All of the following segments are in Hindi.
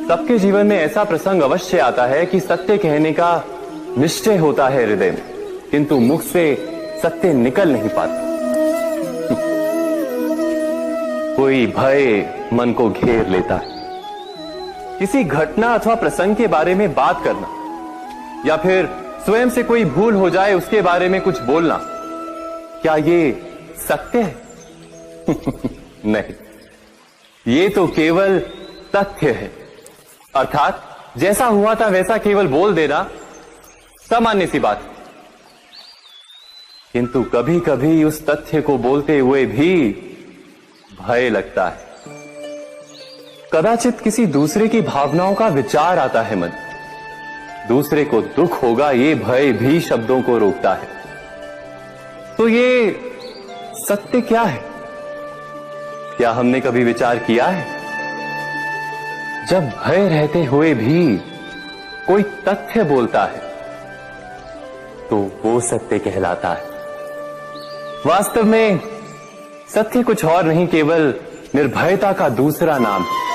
सबके जीवन में ऐसा प्रसंग अवश्य आता है कि सत्य कहने का निश्चय होता है हृदय में, किंतु मुख से सत्य निकल नहीं पाता। कोई भय मन को घेर लेता है। किसी घटना अथवा प्रसंग के बारे में बात करना या फिर स्वयं से कोई भूल हो जाए उसके बारे में कुछ बोलना, क्या ये सत्य है? नहीं, ये तो केवल तथ्य है। अर्थात जैसा हुआ था वैसा केवल बोल देना सामान्य सी बात। किंतु कभी कभी उस तथ्य को बोलते हुए भी भय लगता है। कदाचित किसी दूसरे की भावनाओं का विचार आता है मन, दूसरे को दुख होगा ये भय भी शब्दों को रोकता है। तो ये सत्य क्या है? क्या हमने कभी विचार किया है? जब भय रहते हुए भी कोई तथ्य बोलता है तो वो सत्य कहलाता है। वास्तव में सत्य कुछ और नहीं, केवल निर्भयता का दूसरा नाम है।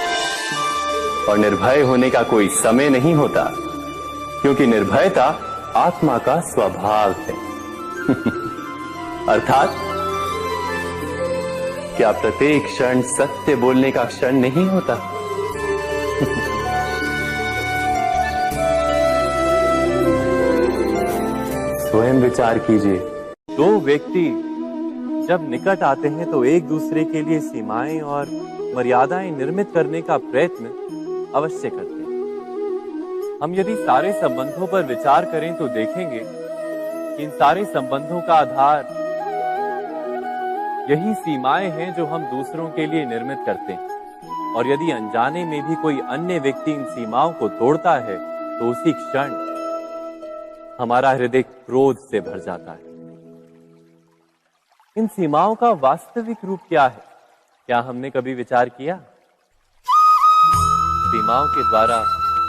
और निर्भय होने का कोई समय नहीं होता, क्योंकि निर्भयता आत्मा का स्वभाव है। अर्थात क्या प्रत्येक क्षण सत्य बोलने का क्षण नहीं होता? स्वयं विचार कीजिए। दो व्यक्ति जब निकट आते हैं तो एक दूसरे के लिए सीमाएं और मर्यादाएं निर्मित करने का प्रयत्न अवश्य करते हैं। हम यदि सारे संबंधों पर विचार करें तो देखेंगे कि इन सारे संबंधों का आधार यही सीमाएं हैं जो हम दूसरों के लिए निर्मित करते हैं। और यदि अनजाने में भी कोई अन्य व्यक्ति इन सीमाओं को तोड़ता है तो उसी क्षण हमारा हृदय क्रोध से भर जाता है। इन सीमाओं का वास्तविक रूप क्या है? क्या हमने कभी विचार किया? सीमाओं के द्वारा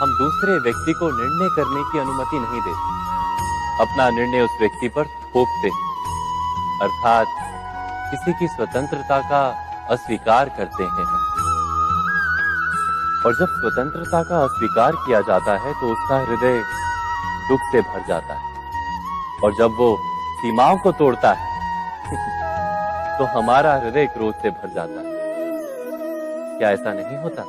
हम दूसरे व्यक्ति को निर्णय करने की अनुमति नहीं देते, अपना निर्णय उस व्यक्ति पर थोपते हैं। अर्थात किसी की स्वतंत्रता का अस्वीकार करते हैं हम। और जब स्वतंत्रता का अस्वीकार किया जाता है तो उसका हृदय दुख से भर जाता है। और जब वो सीमाओं को तोड़ता है तो हमारा हृदय क्रोध से भर जाता है। क्या ऐसा नहीं होता?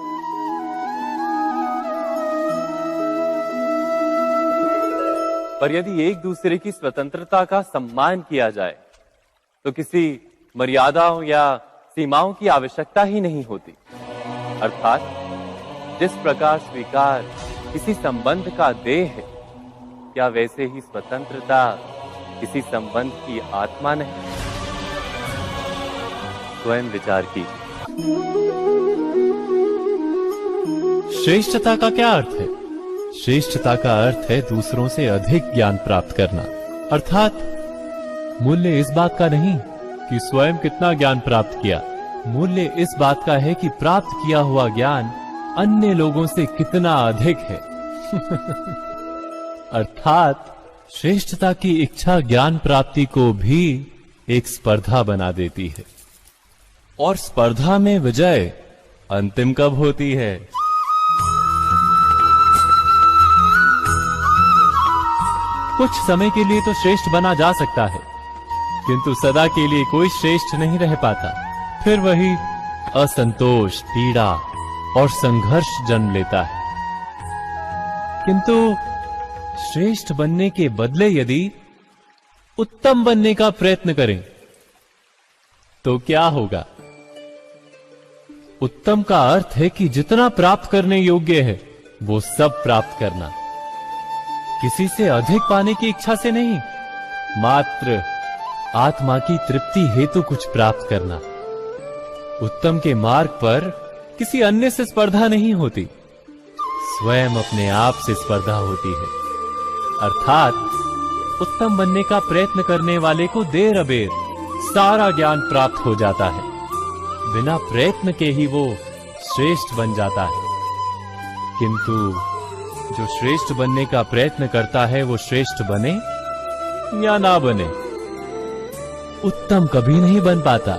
पर यदि एक दूसरे की स्वतंत्रता का सम्मान किया जाए तो किसी मर्यादाओं या सीमाओं की आवश्यकता ही नहीं होती। अर्थात जिस प्रकार स्वीकार किसी संबंध का देह है, क्या वैसे ही स्वतंत्रता किसी संबंध की आत्मा नहीं? स्वयं विचार कीजिए। श्रेष्ठता का क्या अर्थ है? श्रेष्ठता का अर्थ है दूसरों से अधिक ज्ञान प्राप्त करना। अर्थात मूल्य इस बात का नहीं कि स्वयं कितना ज्ञान प्राप्त किया, मूल्य इस बात का है कि प्राप्त किया हुआ ज्ञान अन्य लोगों से कितना अधिक है। अर्थात श्रेष्ठता की इच्छा ज्ञान प्राप्ति को भी एक स्पर्धा बना देती है। और स्पर्धा में विजय अंतिम कब होती है? कुछ समय के लिए तो श्रेष्ठ बना जा सकता है, किंतु सदा के लिए कोई श्रेष्ठ नहीं रह पाता। फिर वही असंतोष, पीड़ा और संघर्ष जन्म लेता है। किंतु श्रेष्ठ बनने के बदले यदि उत्तम बनने का प्रयत्न करें तो क्या होगा? उत्तम का अर्थ है कि जितना प्राप्त करने योग्य है वो सब प्राप्त करना, किसी से अधिक पाने की इच्छा से नहीं, मात्र आत्मा की तृप्ति हेतु कुछ प्राप्त करना। उत्तम के मार्ग पर किसी अन्य से स्पर्धा नहीं होती, स्वयं अपने आप से स्पर्धा होती है। अर्थात उत्तम बनने का प्रयत्न करने वाले को देर अबेर सारा ज्ञान प्राप्त हो जाता है। बिना प्रयत्न के ही वो श्रेष्ठ बन जाता है। किंतु जो श्रेष्ठ बनने का प्रयत्न करता है वो श्रेष्ठ बने या ना बने, उत्तम कभी नहीं बन पाता।